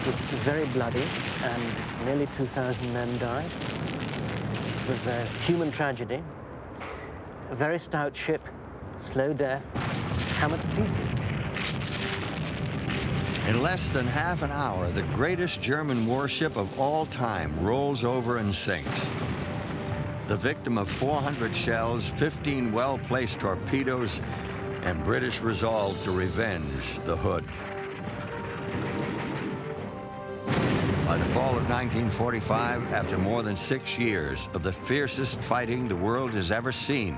was very bloody, and nearly 2,000 men died. It was a human tragedy. A very stout ship, slow death, hammered to pieces. In less than half an hour, the greatest German warship of all time rolls over and sinks. The victim of 400 shells, 15 well-placed torpedoes, and British resolve to revenge the Hood. By the fall of 1945, after more than 6 years of the fiercest fighting the world has ever seen,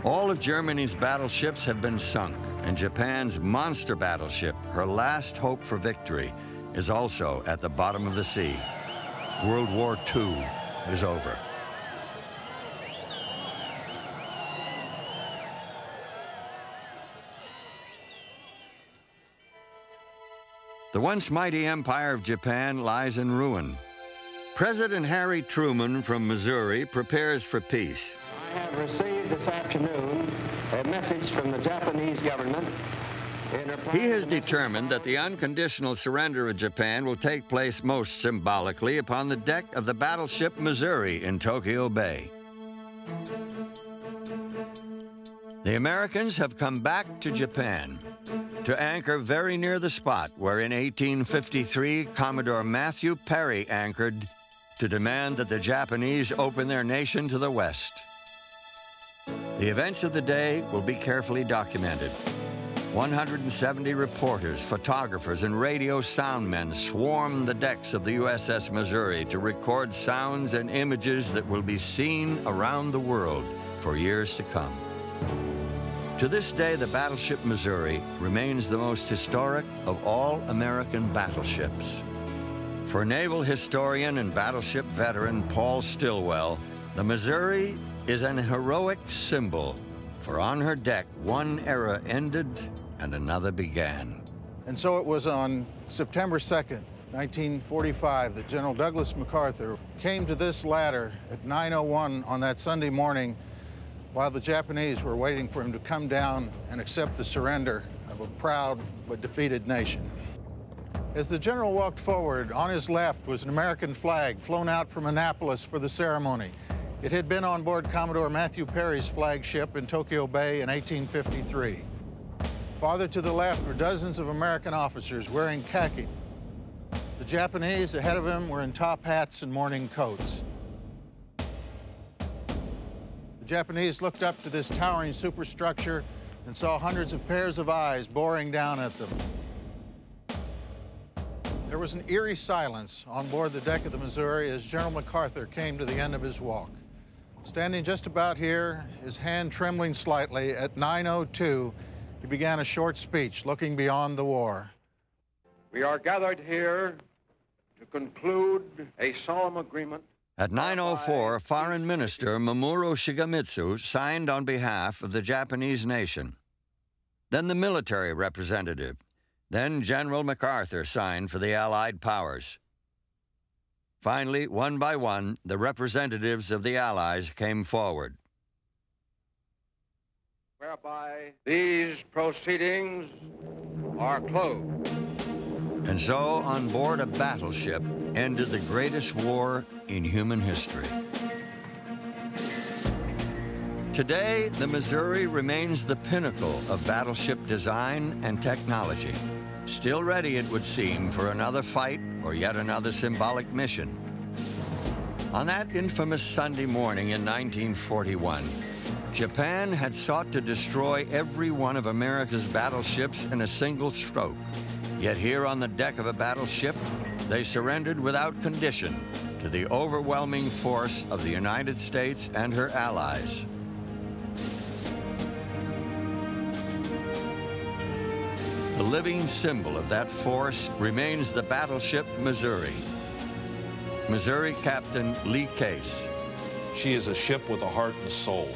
all of Germany's battleships have been sunk, and Japan's monster battleship, her last hope for victory, is also at the bottom of the sea. World War II is over. The once mighty empire of Japan lies in ruin. President Harry Truman from Missouri prepares for peace. I have received this afternoon a message from the Japanese government. He has determined that the unconditional surrender of Japan will take place most symbolically upon the deck of the battleship Missouri in Tokyo Bay. The Americans have come back to Japan to anchor very near the spot where in 1853 Commodore Matthew Perry anchored to demand that the Japanese open their nation to the West. The events of the day will be carefully documented. 170 reporters, photographers, and radio soundmen swarm the decks of the USS Missouri to record sounds and images that will be seen around the world for years to come. To this day, the battleship Missouri remains the most historic of all American battleships. For naval historian and battleship veteran Paul Stilwell, the Missouri is an heroic symbol, for on her deck, one era ended and another began. And so it was on September 2nd, 1945, that General Douglas MacArthur came to this ladder at 9:01 on that Sunday morning while the Japanese were waiting for him to come down and accept the surrender of a proud but defeated nation. As the general walked forward, on his left was an American flag flown out from Annapolis for the ceremony. It had been on board Commodore Matthew Perry's flagship in Tokyo Bay in 1853. Farther to the left were dozens of American officers wearing khaki. The Japanese ahead of him were in top hats and morning coats. The Japanese looked up to this towering superstructure and saw hundreds of pairs of eyes boring down at them. There was an eerie silence on board the deck of the Missouri as General MacArthur came to the end of his walk. Standing just about here, his hand trembling slightly, at 9:02, he began a short speech looking beyond the war. We are gathered here to conclude a solemn agreement. At 9:04, Foreign Minister Mamoru Shigemitsu signed on behalf of the Japanese nation. Then the military representative. Then General MacArthur signed for the Allied powers. Finally, one by one, the representatives of the Allies came forward. Whereby these proceedings are closed. And so, on board a battleship, ended the greatest war in human history. Today, the Missouri remains the pinnacle of battleship design and technology. Still ready, it would seem, for another fight or yet another symbolic mission. On that infamous Sunday morning in 1941, Japan had sought to destroy every one of America's battleships in a single stroke. Yet here on the deck of a battleship, they surrendered without condition to the overwhelming force of the United States and her allies. The living symbol of that force remains the battleship Missouri. Missouri Captain Lee Case. She is a ship with a heart and a soul.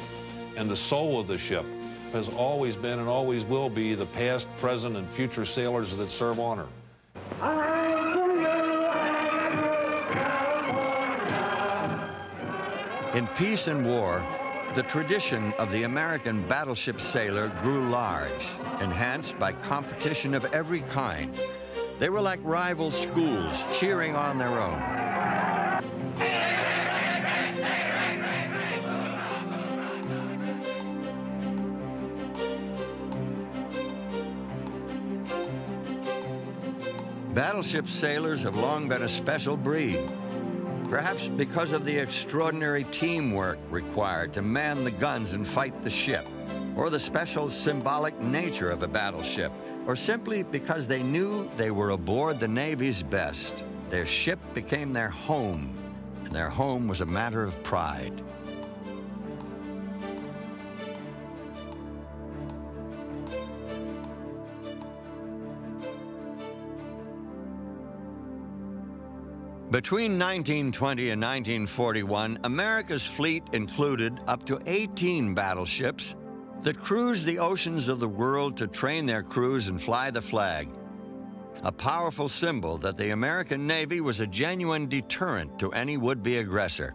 And the soul of the ship has always been and always will be the past, present, and future sailors that serve on her. In peace and war, the tradition of the American battleship sailor grew large, enhanced by competition of every kind, They were like rival schools cheering on their own. Battleship sailors have long been a special breed, perhaps because of the extraordinary teamwork required to man the guns and fight the ship, or the special symbolic nature of a battleship, or simply because they knew they were aboard the Navy's best. Their ship became their home, and their home was a matter of pride. Between 1920 and 1941, America's fleet included up to 18 battleships that cruised the oceans of the world to train their crews and fly the flag, a powerful symbol that the American Navy was a genuine deterrent to any would-be aggressor.